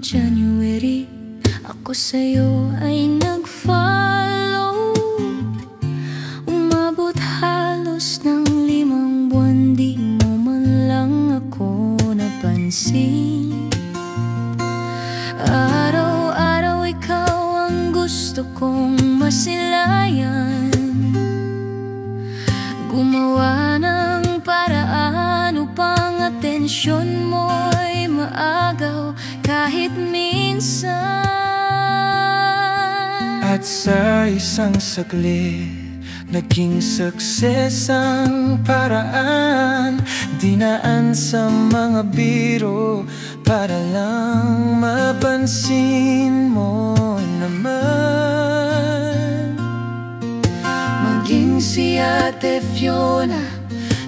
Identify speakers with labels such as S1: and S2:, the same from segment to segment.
S1: January, ako sa'yo ay nag-follow. Umabot halos ng 5 buwan, di mo man lang ako napansin. Araw-araw ikaw ang gusto kong masilayan, gumawa ng paraan upang atensyon mo'y maagaw kahit minsan.
S2: At sa isang saglit, naging sukses ang paraan. Dinaan sa mga biro para lang mapansin mo naman.
S1: Maging si Ate Fiona,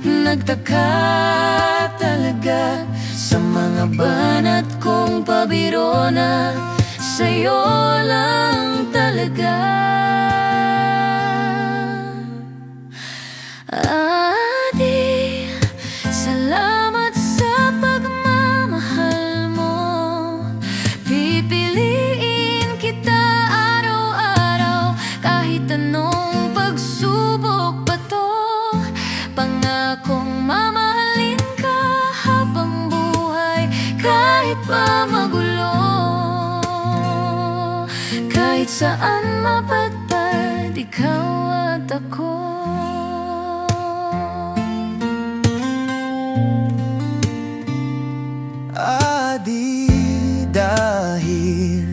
S1: nagtaka talaga sa mga banat kong pabiro na sa'yo lang talaga. Adi, salamat sa pagmamahal mo. Pipiliin kita araw-araw kahit anong pagsubok pa to. Pangakong mamahalin ka habang buhay kahit pa magulo. Kahit saan mapadpad, ikaw at ako.
S2: Adi, dahil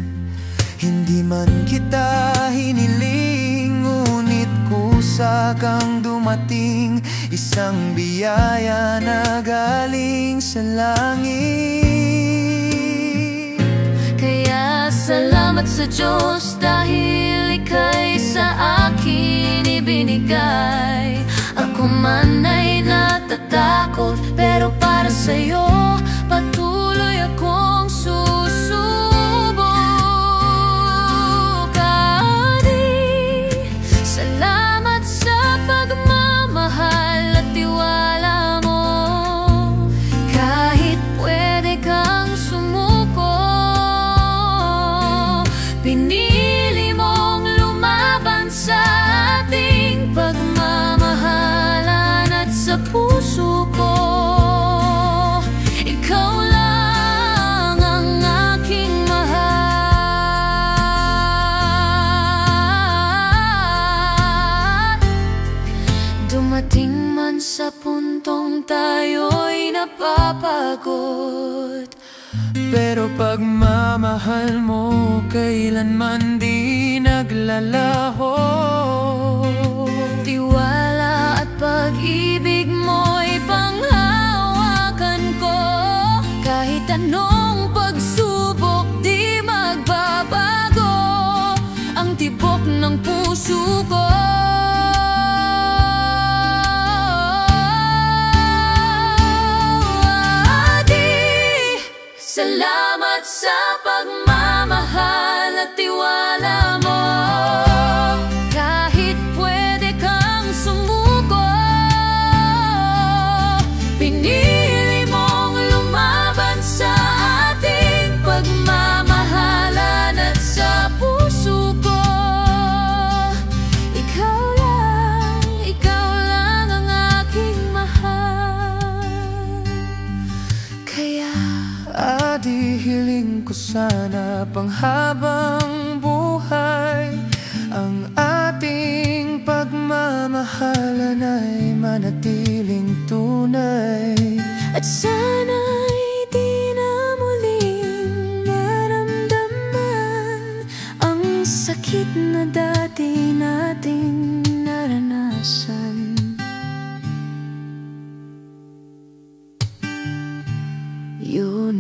S2: hindi man kita hiniling, ngunit kusa kang dumating, isang biyaya na galing sa langit.
S1: Kaya salamat sa Diyos dahil ika'y sa akin ibinigay. Ako man ay natatakot, pero para sa'yo patuloy akong susubok. Adi, salamat sa pagmamahal at tiwala mo. Kahit pwede kang sumuko, pinili mong lumaban sa ating pagmamahalan. At sa puso ko, ikaw lang ang aking mahal. Dumating man sa puntong tayo'y napapagod,
S2: pero pagmamahal mo kailanman di naglalaho.
S1: tiwala at pag-ibig mo'y panghawakan ko. Kahit anong pagsubok di magbabago ang tibok ng puso ko. Salamat sa pagmamahal at tiwala mo. Kahit pwede kang sumuko, pinili mong lumaban sa ating pagmamahalan. At sa puso ko, ikaw lang ang aking mahal. Kaya
S2: Adi, hiling ko sana panghabang buhay ang ating pagmamahalan ay manatiling tunay.
S1: at sana'y di na muling maramdaman ang sakit na dati nating naranasan. Yun